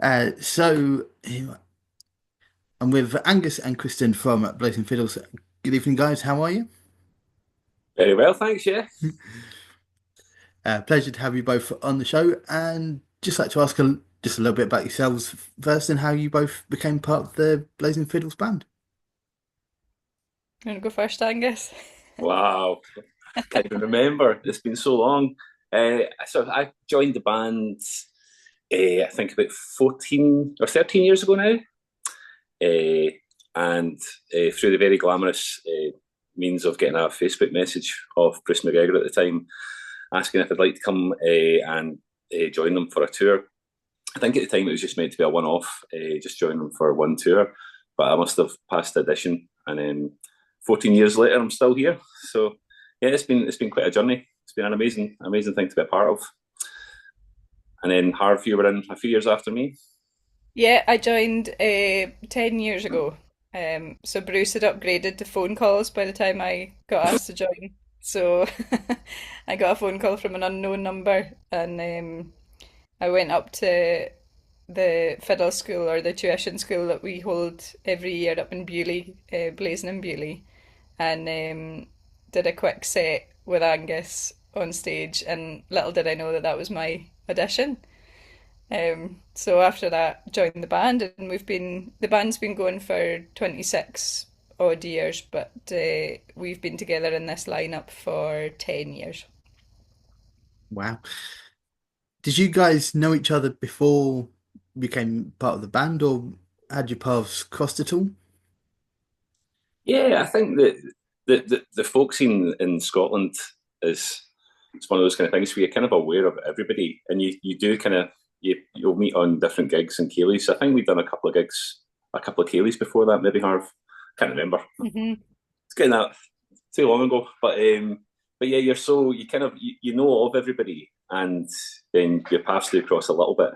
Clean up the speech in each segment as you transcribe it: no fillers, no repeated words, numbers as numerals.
So I'm with Angus and Kristen from Blazin Fiddles. Good evening, guys. How are you? Very well, thanks. Yeah. Pleasure to have you both on the show. And just like to ask just a little bit about yourselves first and how you both became part of the Blazing Fiddles band. You want to go first, Angus? Wow. Can't even remember. It's been so long. So I joined the band, I think about 14 or 13 years ago now. Uh, and through the very glamorous means of getting a Facebook message of Bruce McGregor at the time, asking if I'd like to come and join them for a tour. I think at the time it was just meant to be a one-off, just join them for one tour. But I must have passed the audition, and then 14 years later, I'm still here. So yeah, it's been quite a journey. It's been an amazing thing to be a part of. And then Harv, you were in a few years after me. Yeah, I joined 10 years ago. So Bruce had upgraded to phone calls by the time I got asked to join. So I got a phone call from an unknown number, and I went up to the fiddle school, or the tuition school that we hold every year up in Bewley, Blazin in Bewley, and did a quick set with Angus on stage. And little did I know that that was my audition. So after that, joined the band, and the band's been going for 26 odd years, but we've been together in this lineup for 10 years. Wow. Did you guys know each other before you became part of the band, or had your paths crossed at all? Yeah, I think that the folk scene in Scotland is it's one of those kind of things where you're kind of aware of everybody, and you do kind of you'll meet on different gigs and Kayleys. I think we've done a couple of gigs, a couple of Kayleys before that, maybe Harv. Can't remember. Hmm. It's getting that too long ago. But yeah, you kind of you know of everybody, and then your paths do cross a little bit.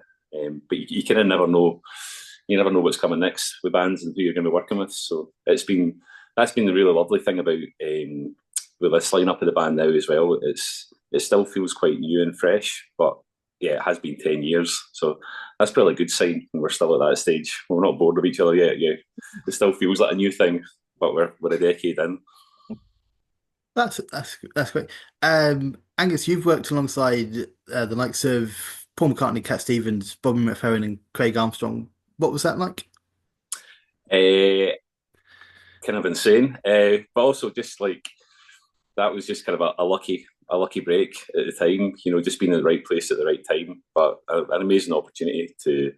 But you kind of never know. You never know what's coming next with bands and who you're going to be working with. So that's been the really lovely thing about with this lineup of the band now as well. It still feels quite new and fresh, but yeah, it has been 10 years, so that's probably a good sign. When we're still at that stage. We're not bored of each other yet. Yeah, it still feels like a new thing, but we're a decade in. That's great. Angus, you've worked alongside the likes of Paul McCartney, Cat Stevens, Bobby McFerrin, and Craig Armstrong. What was that like? Uh, Kind of insane, but also just like that was just kind of a lucky break at the time. Just being in the right place at the right time. But an amazing opportunity to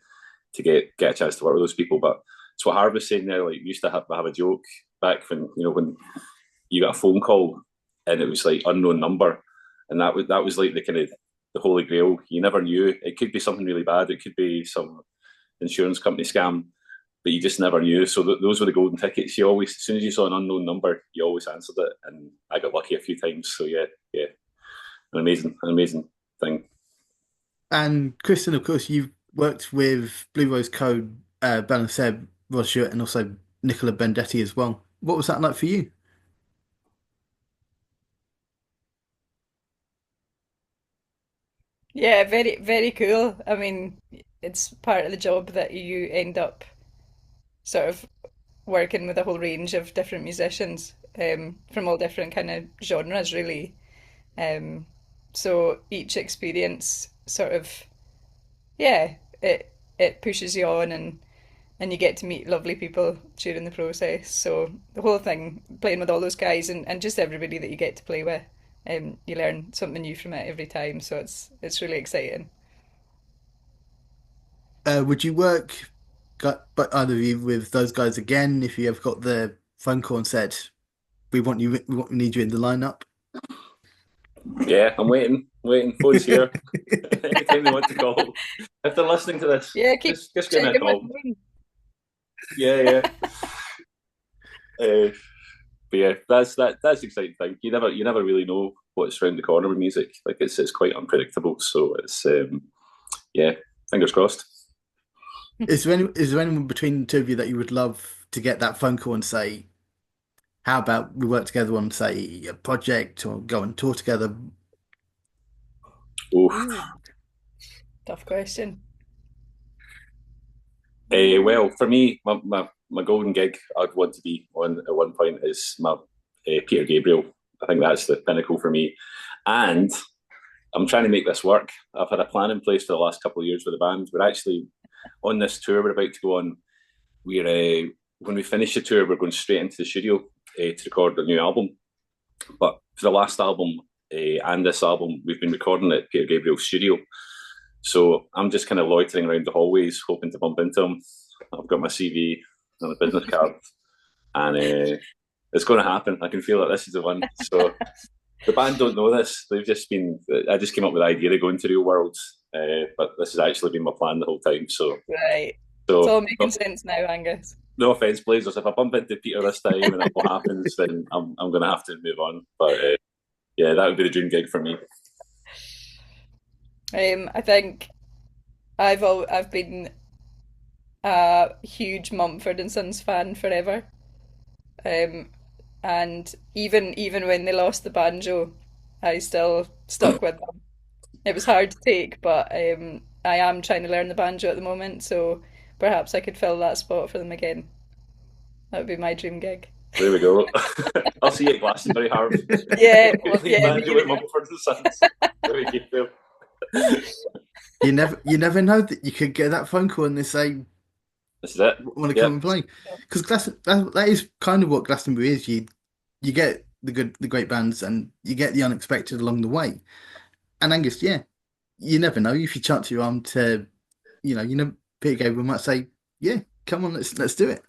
get a chance to work with those people. But it's what Harv was saying there. Like we used to have a joke back when you got a phone call and it was like unknown number, and that was like the kind of the holy grail. You never knew. It could be something really bad. It could be some insurance company scam, but you just never knew. So those were the golden tickets. You always, as soon as you saw an unknown number, you always answered it, and I got lucky a few times. So yeah, yeah, an amazing thing. And Kristen, of course, you've worked with Blue Rose Code, Bell and Seb, Rod Stewart, and also Nicola Bendetti as well. What was that like for you? Yeah, very, very cool. I mean, it's part of the job that you end up sort of working with a whole range of different musicians, from all different kind of genres, really. Um, so each experience sort of, yeah, it pushes you on, and you get to meet lovely people during the process. So the whole thing, playing with all those guys, and just everybody that you get to play with, you learn something new from it every time. So it's really exciting. Would you work, but either of you with those guys again if you ever got the phone call and said, we need you in the lineup? Yeah, I'm waiting. Phone's here. Anytime they want to call, if they're listening to this, Yeah, keep just give me a checking my call. phone. Yeah, yeah. Uh, but yeah, that's the exciting thing. You never really know what's around the corner with music. Like it's quite unpredictable. So it's yeah, fingers crossed. Is there anyone between the two of you that you would love to get that phone call and say, how about we work together on, say, a project or go on tour together? Oof. Ooh, tough question. Well, for me, my golden gig I'd want to be on at one point is my Peter Gabriel. I think that's the pinnacle for me. And I'm trying to make this work. I've had a plan in place for the last couple of years with the band. We're actually on this tour we're about to go on. We're when we finish the tour, we're going straight into the studio to record a new album. But for the last album and this album, we've been recording at Peter Gabriel's studio. So I'm just kind of loitering around the hallways, hoping to bump into him. I've got my CV and a business card, and it's going to happen. I can feel that this is the one. So the band don't know this. They've just been. I just came up with the idea of going to real worlds, but this has actually been my plan the whole time. So, Right. It's so all making sense now, Angus. no offense, Blazers. If I bump into Peter this time and that what happens, then I'm going to have to move on. But yeah, that would be the dream gig for me. I think I've been a huge Mumford and Sons fan forever. Um, and even when they lost the banjo, I still stuck with them. It was hard to take, but I am trying to learn the banjo at the moment, so perhaps I could fill that spot for them again. That would be my dream gig. There we go. I'll see you at Glastonbury, Harv. Yeah, well, Leave yeah, banjo maybe. at Mumford and Sons. There we go. You never know that you could get that phone call and they say This is it. want to come Yep. and play because that is kind of what Glastonbury is. You get the great bands and you get the unexpected along the way. And Angus, yeah, you never know if you chance your arm to, Peter Gabriel might say, yeah, come on, let's do it.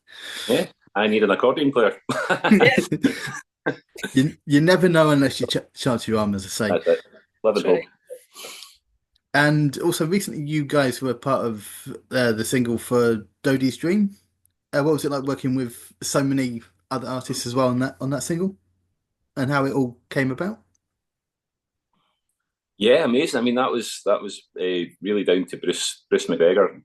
Yeah. I need an accordion player. Yeah, You never know unless you chance your arm, as I say. That's it. Live that's and hope. right. And also recently, you guys were part of the single for Dodie's Dream. What was it like working with so many other artists as well on that single, and how it all came about? Yeah, amazing. I mean, that was really down to Bruce McGregor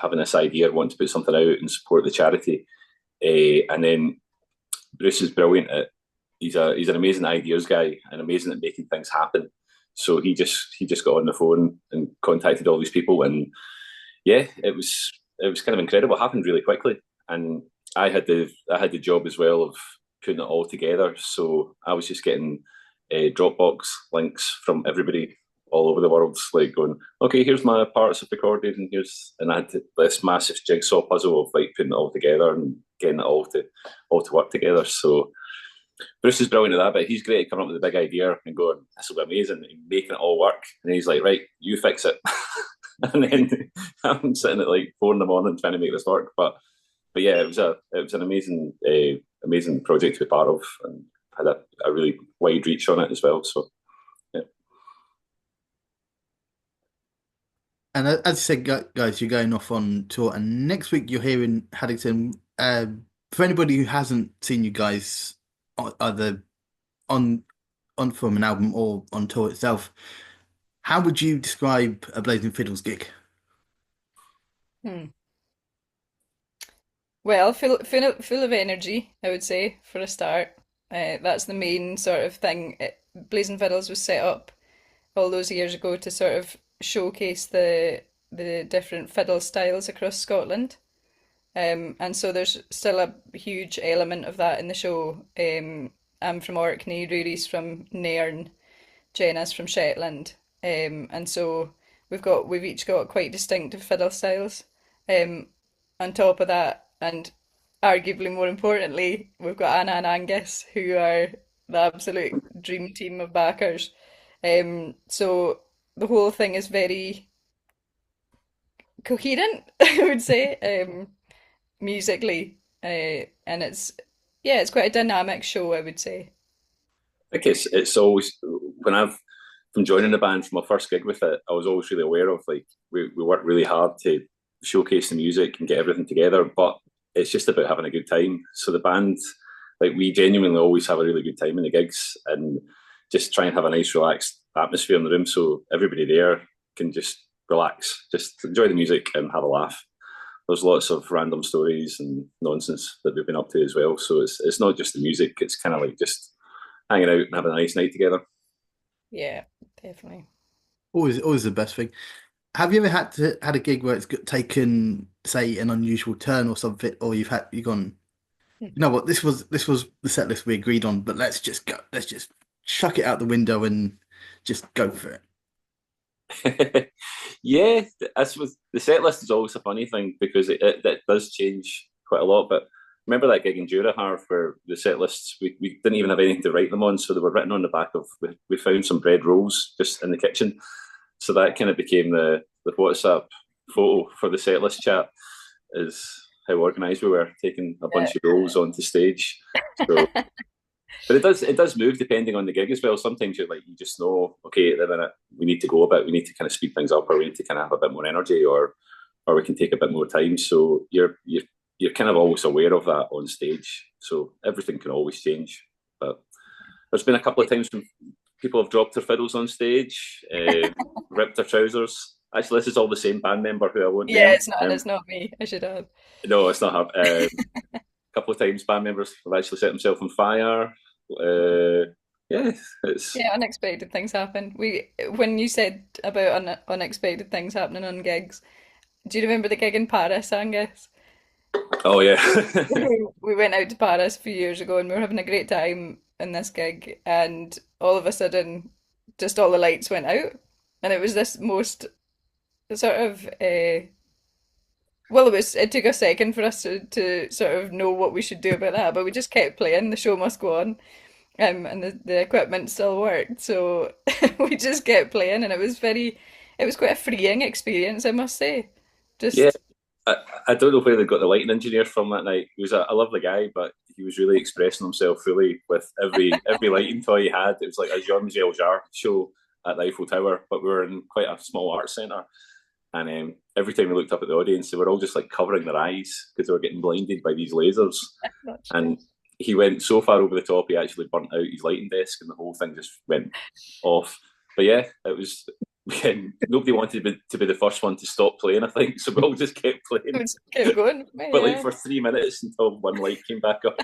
having this idea, wanting to put something out and support the charity. And then Bruce is brilliant at he's an amazing ideas guy and amazing at making things happen. So he just got on the phone and contacted all these people, and yeah, it was kind of incredible. It happened really quickly, and I had the job as well of putting it all together. So I was just getting Dropbox links from everybody all over the world, like going, okay, here's my parts of recorded, and I had this massive jigsaw puzzle of like putting it all together and getting it all to work together. So Bruce is brilliant at that, but he's great at coming up with a big idea and going, this will be amazing, and making it all work. And he's like, right, you fix it. And then I'm sitting at like 4 in the morning trying to make this work. But yeah, it was an amazing project to be part of, and had a really wide reach on it as well. So yeah. And as you said, guys, you're going off on tour, and next week you're here in Haddington. For anybody who hasn't seen you guys either on from an album or on tour itself, how would you describe a Blazing Fiddles gig? Hmm. Well, full of energy, I would say, for a start. That's the main sort of thing. Blazin Fiddles was set up all those years ago to sort of showcase the different fiddle styles across Scotland. And so there's still a huge element of that in the show. I'm from Orkney, Rory's from Nairn, Jenna's from Shetland. And so we've each got quite distinctive fiddle styles. Um, on top of that, and arguably more importantly, we've got Anna and Angus, who are the absolute dream team of backers. So the whole thing is very coherent, I would say, musically, and it's quite a dynamic show, I would say. I think it's always when I've from joining the band from my first gig with it, I was always really aware of like we work really hard to showcase the music and get everything together, but it's just about having a good time. So the band, like we genuinely always have a really good time in the gigs and just try and have a nice relaxed atmosphere in the room so everybody there can just relax, just enjoy the music and have a laugh. There's lots of random stories and nonsense that we've been up to as well. So it's not just the music, it's kind of like just hanging out and having a nice night together. Yeah, definitely. Always the best thing. have you ever had a gig where it's taken, say, an unusual turn or something, or you gone, you know what, this was the set list we agreed on, but let's just go, let's just chuck it out the window and just go for it. Yeah, I suppose the set list is always a funny thing because it does change quite a lot. But remember that gig in Durahar where the set lists we didn't even have anything to write them on, so they were written on the back of we found some bread rolls just in the kitchen, so that kind of became the WhatsApp photo for the set list chat is how organised we were taking a bunch of rolls onto stage. So but it does move depending on the gig as well. Sometimes you just know, okay, at the minute we need to go a bit, we need to kind of speed things up, or we need to kind of have a bit more energy, or we can take a bit more time. So you're kind of always aware of that on stage. So everything can always change. But there's been a couple of times when people have dropped their fiddles on stage, ripped their trousers. Actually, this is all the same band member who I won't Yeah, name. it's not me. I should have. No, it's not her. A couple of times band members have actually set themselves on fire. Yeah, it's Yeah, unexpected things happen. When you said about unexpected things happening on gigs, do you remember the gig in Paris, Angus? oh yeah. We went out to Paris a few years ago and we were having a great time in this gig, and all of a sudden, just all the lights went out, and it was this most sort of well, it took a second for us to sort of know what we should do about that, but we just kept playing. The show must go on. And the equipment still worked, so we just kept playing, and it was quite a freeing experience, I must say. Yeah, Just I don't know where they got the lighting engineer from that night. He was a lovely guy, but he was really expressing himself fully with every lighting toy he had. It was like a Jean-Michel Jarre show at the Eiffel Tower, but we were in quite a small art centre. And every time we looked up at the audience, they were all just like covering their eyes because they were getting blinded by these lasers. not And he went so far over the top, he actually burnt out his lighting desk, and the whole thing just went off. But yeah, it was. Nobody wanted to be the first one to stop playing, I think, so we all just kept playing. just kept going, But like yeah, for 3 minutes until one light came back up.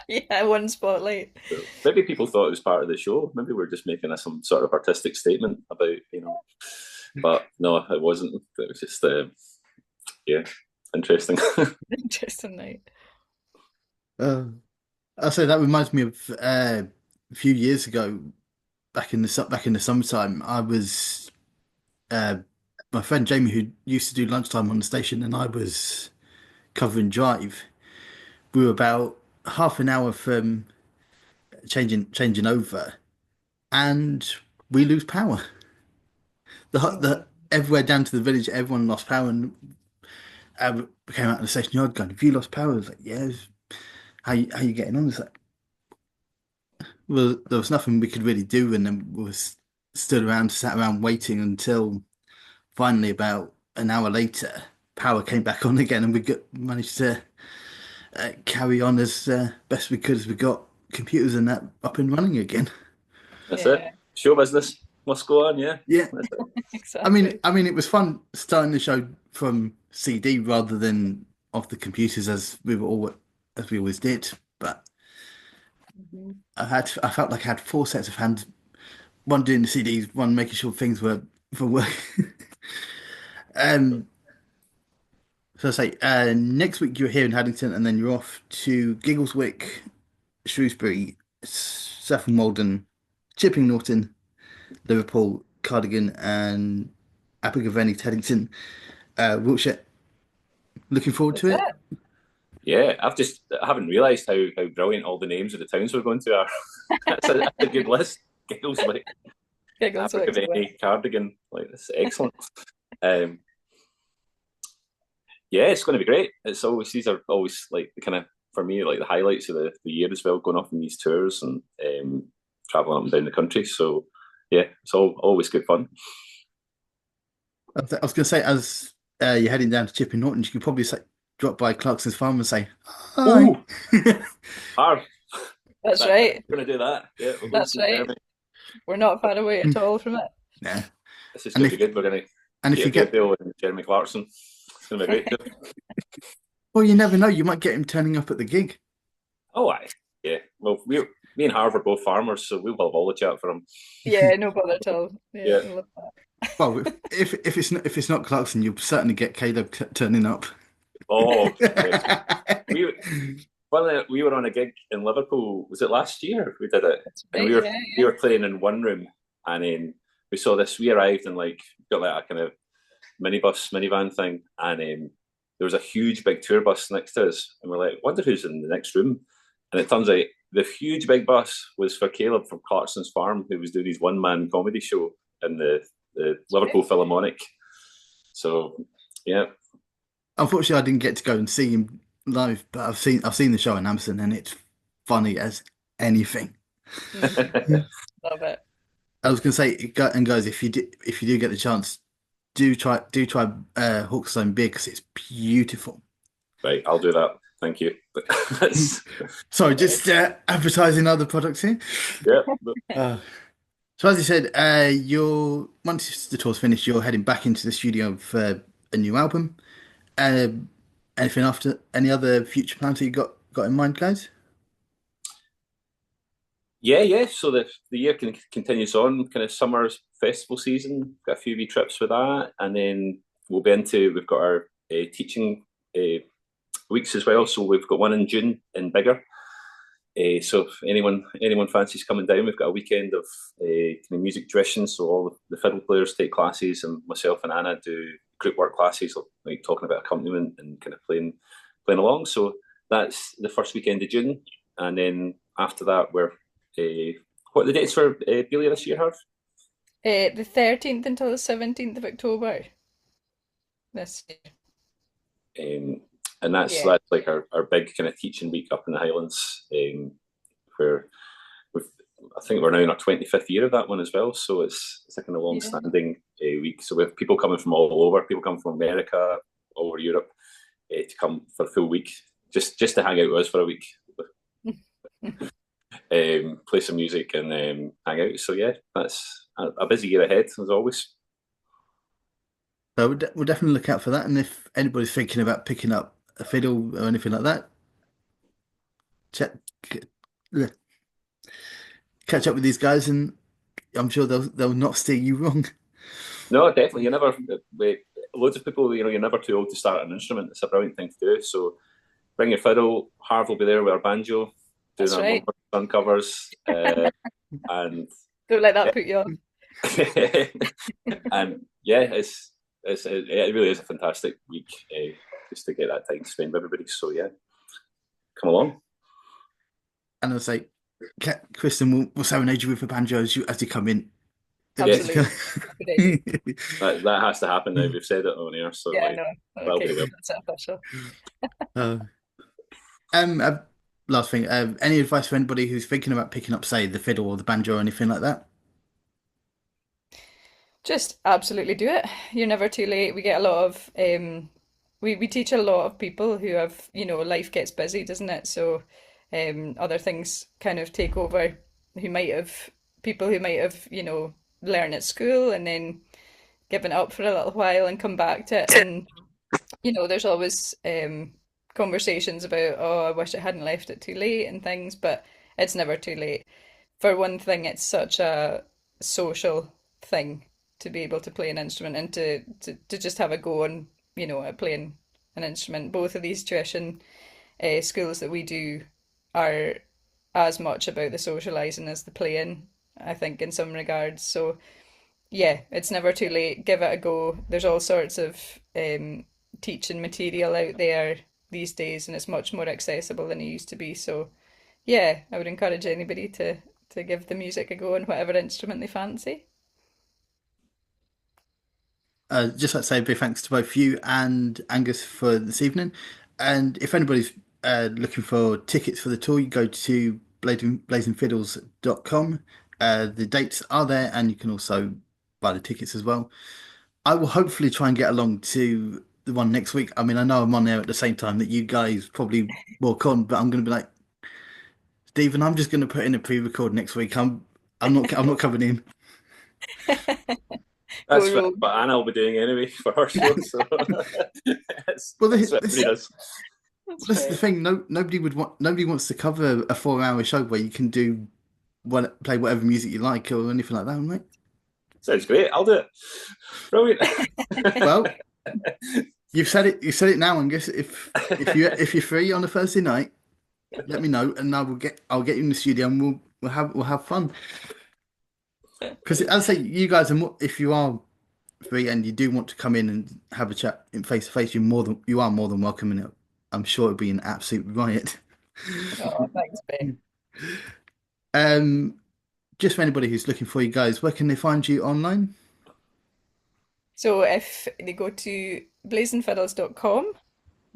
yeah, one spotlight. So maybe people thought it was part of the show. Maybe we're just making some sort of artistic statement about, But no, it wasn't. It was just, yeah, interesting. Interesting night. Uh, I'll say that reminds me of a few years ago, back in the summertime. I was uh, my friend Jamie, who used to do lunchtime on the station, and I was covering drive. We were about half an hour from changing over, and we lose power. The everywhere down to the village, everyone lost power, and we came out of the station yard going, "Have you lost power?" I was like, "Yeah." How you getting on? It's like, well, there was nothing we could really do, and then we was sat around waiting until finally, about an hour later, power came back on again, and managed to carry on as best we could as we got computers and that up and running again. That's it. Yeah, Show business must go on, yeah. Yeah, That's it. exactly. it was fun starting the show from CD rather than off the computers as we always did. But Mhm. I felt like I had four sets of hands, one doing the CDs, one making sure things were for work. um, so I say next week you're here in Haddington, and then you're off to Giggleswick, Shrewsbury, Saffron Walden, Chipping Norton, Liverpool, Cardigan, and Abergavenny, Teddington, Wiltshire. Looking forward That's to it. it. Yeah, I haven't realised how brilliant all the names of the towns we're going to are. That's a good list. Giggles like Giggles works well. Abergavenny, Cardigan, like that's excellent. Um, yeah, it's going to be great. These are always like the kind of for me like the highlights of the year as well, going off on these tours and traveling up and down the country. So yeah, it's always good fun. I was going to say, as you're heading down to Chipping Norton, you can probably drop by Clarkson's farm and say hi. Ooh, Harv, That's right. we're going to do that. Yeah, we're going to That's see right. Jeremy. We're not far away at all from it. Yeah, This is and going to if be good. We're going to and if get you a good get, deal with Jeremy Clarkson. It's going to be a great deal. well, you never know. You might get him turning up at the gig. Oh, aye. Yeah. Well, me and Harv are both farmers, so we'll have all the chat for him. Yeah, no bother at all. Yeah, Yeah. I love that. Well, if it's not Clarkson, you'll certainly get Caleb turning up. Oh, we we were on a gig in Liverpool. Was it last year? We did it, That's and right, yeah, we were playing in one room, and we saw this. We arrived and like got like a kind of minivan thing, and there was a huge big tour bus next to us, and we're like, wonder who's in the next room. And it turns out the huge big bus was for Caleb from Clarkson's Farm, who was doing his one man comedy show in the Liverpool Philharmonic. So yeah. Unfortunately, I didn't get to go and see him live, but I've seen the show in Amsterdam, and it's funny as anything. Mm, love it. I was going to say, and guys, if you do get the chance, do try Hawkstone beer because it's beautiful. Right, I'll do that. Thank you. Sorry, just advertising other products here. Yeah. Uh, so as you said, you're once the tour's finished, you're heading back into the studio for a new album. Um, Anything after any other future plans that you got in mind, guys? Yeah. So the year continues on, kind of summer festival season. Got a few wee trips for that, and then we've got our teaching weeks as well. So we've got one in June in Bigger. So if anyone fancies coming down, we've got a weekend of kind of music tuition. So all the fiddle players take classes, and myself and Anna do group work classes, like talking about accompaniment and kind of playing along. So that's the first weekend of June, and then after that we're what are the dates for Belia this year, Harv? The 13th until the 17th of October this year. And that's Yeah. that's like our big kind of teaching week up in the Highlands, where we've I think we're now in our 25th year of that one as well. So it's a kind of long Yeah. standing week. So we have people coming from all over, people come from America, all over Europe, to come for a full week, just to hang out with us for a week, play some music and hang out. So yeah, that's a busy year ahead as always. So we'll definitely look out for that. And if anybody's thinking about picking up a fiddle or anything like that, check, catch up with these guys, and I'm sure they'll not steer you wrong. No, definitely. Loads of people, you're never too old to start an instrument. It's a brilliant thing to do. So bring your fiddle. Harv will be there with our banjo, doing That's our right. sun covers, and Don't let that put you off. and yeah, it really is a fantastic week just to get that time to spend with everybody. So yeah, come along. And I'll say, Kristen, we'll serenade you with a banjo as you come in. Yes. Absolutely. Good idea. That has to happen now. We've said it on air, so Yeah, I like, know. well, Okay, well. that's official. Uh, um, last thing, any advice for anybody who's thinking about picking up, say, the fiddle or the banjo or anything like that? Just absolutely do it. You're never too late. We get a lot of we teach a lot of people who have, life gets busy, doesn't it? So other things kind of take over who might have people who might have, learned at school and then given it up for a little while and come back to it. And, there's always conversations about, oh, I wish I hadn't left it too late and things, but it's never too late. For one thing, it's such a social thing to be able to play an instrument and to just have a go on, at playing an instrument. Both of these tuition schools that we do are as much about the socializing as the playing, I think, in some regards. So yeah, it's never too late. Give it a go. There's all sorts of teaching material out there these days, and it's much more accessible than it used to be. So yeah, I would encourage anybody to give the music a go on whatever instrument they fancy. Just like to say a big thanks to both you and Angus for this evening. And if anybody's looking for tickets for the tour, you go to blazinfiddles.com. The dates are there, and you can also buy the tickets as well. I will hopefully try and get along to the one next week. I mean, I know I'm on there at the same time that you guys probably walk on, but I'm going to be like, Stephen, I'm just going to put in a pre-record next week. I'm not coming in. That's Go rogue. what Anna will be doing anyway for her show. So Well, that's what everybody does. That's this is the fair. thing. No, nobody wants to cover a 4 hour show where you can play whatever music you like or anything like that, right? Sounds great. I'll do it. Brilliant. Well, you've said it. You said it now, Angus. If you're free on a Thursday night, let me know, and I'll get you in the studio, and we'll have fun. Because as I say, you guys are if you are free and you do want to come in and have a chat in face to face, you are more than welcome, and I'm sure it'll be an absolute riot. Oh, thanks, Ben. Just for anybody who's looking for you guys, where can they find you online? So if they go to blazinfiddles.com,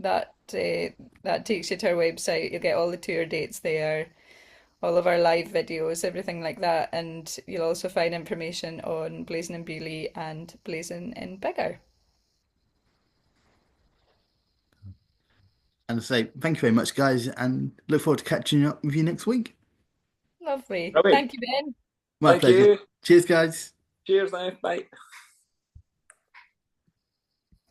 that takes you to our website. You'll get all the tour dates there, all of our live videos, everything like that, and you'll also find information on Blazin in Beaulieu and Blazin in Biggar. And I say thank you very much, guys, and look forward to catching up with you next week. Lovely. Brilliant. Thank you, Ben. My Thank pleasure. you. Cheers, guys. Cheers now. Bye.